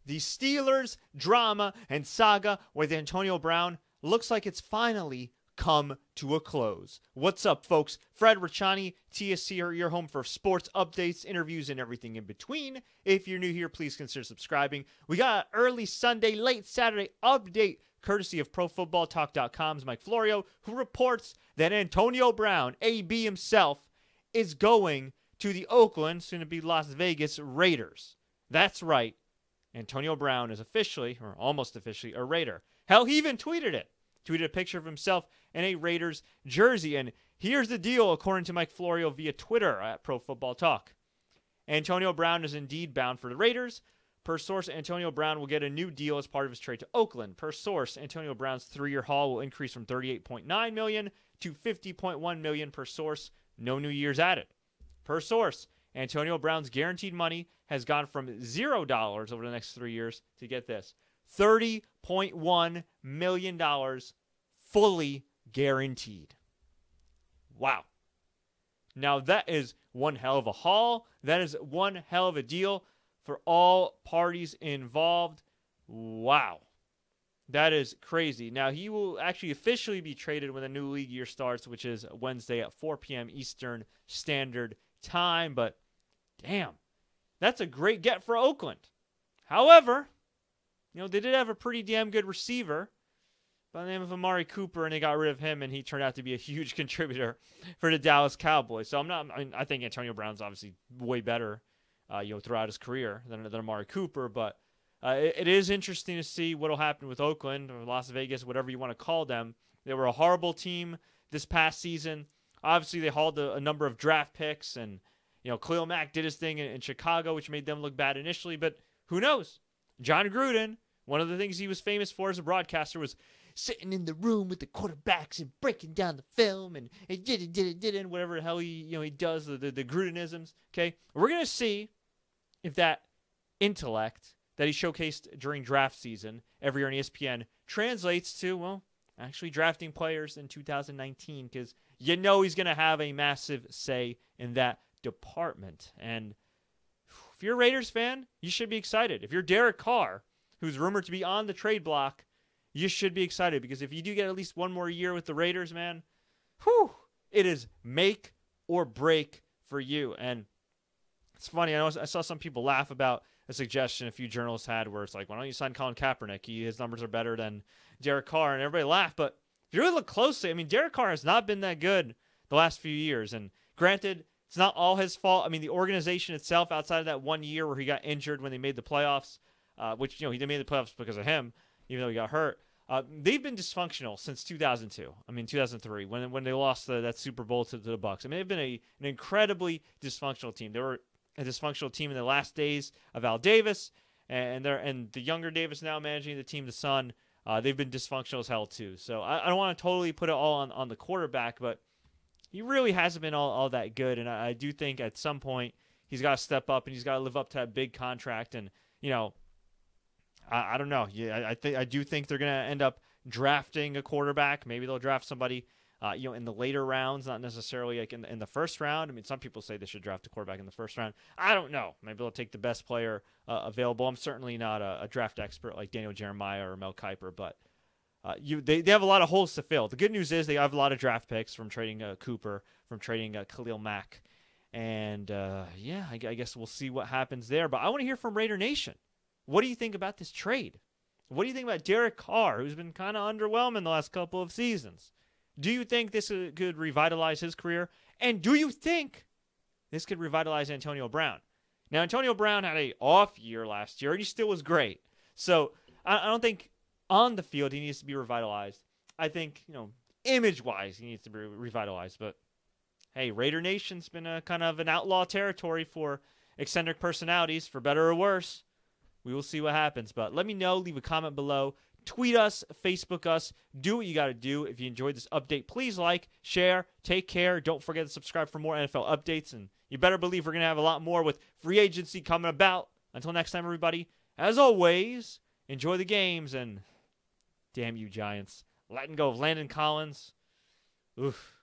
The Steelers drama and saga with Antonio Brown looks like it's finally come to a close. What's up, folks? Fred Richani, TSC, are your home for sports updates, interviews, and everything in between. If you're new here, please consider subscribing. We got an early Sunday, late Saturday update courtesy of ProFootballTalk.com's Mike Florio, who reports that Antonio Brown, AB himself, is going to the Oakland, soon to be Las Vegas, Raiders. That's right. Antonio Brown is officially, or almost officially, a Raider. Hell, he even tweeted it. Tweeted a picture of himself in a Raiders jersey. And here's the deal, according to Mike Florio via Twitter at Pro Football Talk. Antonio Brown is indeed bound for the Raiders. Per source, Antonio Brown will get a new deal as part of his trade to Oakland. Per source, Antonio Brown's 3-year haul will increase from $38.9 million to $50.1 million per source. No new years added. Per source, Antonio Brown's guaranteed money has gone from $0 over the next 3 years to, get this, $30.1 million fully guaranteed. Wow. Now that is one hell of a haul. That is one hell of a deal for all parties involved. Wow. That is crazy. Now, he will actually officially be traded when the new league year starts, which is Wednesday at 4 p.m. Eastern Standard Time. But, damn, that's a great get for Oakland. However, they did have a pretty damn good receiver by the name of Amari Cooper, and they got rid of him, and he turned out to be a huge contributor for the Dallas Cowboys. So I think Antonio Brown's obviously way better, throughout his career than Amari Cooper, but it is interesting to see what will happen with Oakland or Las Vegas, whatever you want to call them. They were a horrible team this past season. Obviously, they hauled a number of draft picks, and Khalil Mack did his thing in Chicago, which made them look bad initially, but who knows? John Gruden, one of the things he was famous for as a broadcaster was sitting in the room with the quarterbacks and breaking down the film and didn't, whatever the hell he does, the Grudenisms. Okay, we're gonna see if that intellect that he showcased during draft season every year on ESPN translates to, actually drafting players in 2019, because he's going to have a massive say in that department. And if you're a Raiders fan, you should be excited. If you're Derek Carr, who's rumored to be on the trade block, you should be excited, because if you do get at least one more year with the Raiders, man, it is make or break for you. And it's funny, I saw some people laugh about a suggestion a few journalists had where it's like, why don't you sign Colin Kaepernick? His numbers are better than Derek Carr, and everybody laughed. But if you really look closely, Derek Carr has not been that good the last few years. And granted, it's not all his fault. The organization itself, outside of that 1 year where he got injured when they made the playoffs, which, he made the playoffs because of him, even though he got hurt. They've been dysfunctional since 2002. 2003, when they lost that Super Bowl to the Bucs. They've been an incredibly dysfunctional team. They were a dysfunctional team in the last days of Al Davis, and the younger Davis now managing the team, the son. They've been dysfunctional as hell too. So I don't want to totally put it all on the quarterback, but he really hasn't been all that good. And I do think at some point he's got to step up and he's got to live up to that big contract. And I don't know. Yeah, I do think they're gonna end up drafting a quarterback. Maybe they'll draft somebody in the later rounds, not necessarily like in the first round. Some people say they should draft a quarterback in the first round. I don't know. Maybe they'll take the best player available. I'm certainly not a draft expert like Daniel Jeremiah or Mel Kiper, but they have a lot of holes to fill. The good news is they have a lot of draft picks from trading Cooper, from trading Khalil Mack, and I guess we'll see what happens there. But I want to hear from Raider Nation. What do you think about this trade? What do you think about Derek Carr, who's been kind of underwhelming the last couple of seasons? Do you think this could revitalize his career? And do you think this could revitalize Antonio Brown? Now, Antonio Brown had an off year last year, and he still was great. So I don't think on the field he needs to be revitalized. I think, image-wise he needs to be revitalized. But, hey, Raider Nation's been a kind of an outlaw territory for eccentric personalities, for better or worse. We will see what happens. But let me know. Leave a comment below. Tweet us, Facebook us, do what you got to do. If you enjoyed this update, please like, share, take care. Don't forget to subscribe for more NFL updates. And you better believe we're going to have a lot more with free agency coming about. Until next time, everybody, as always, enjoy the games. And damn you, Giants. Letting go of Landon Collins. Oof.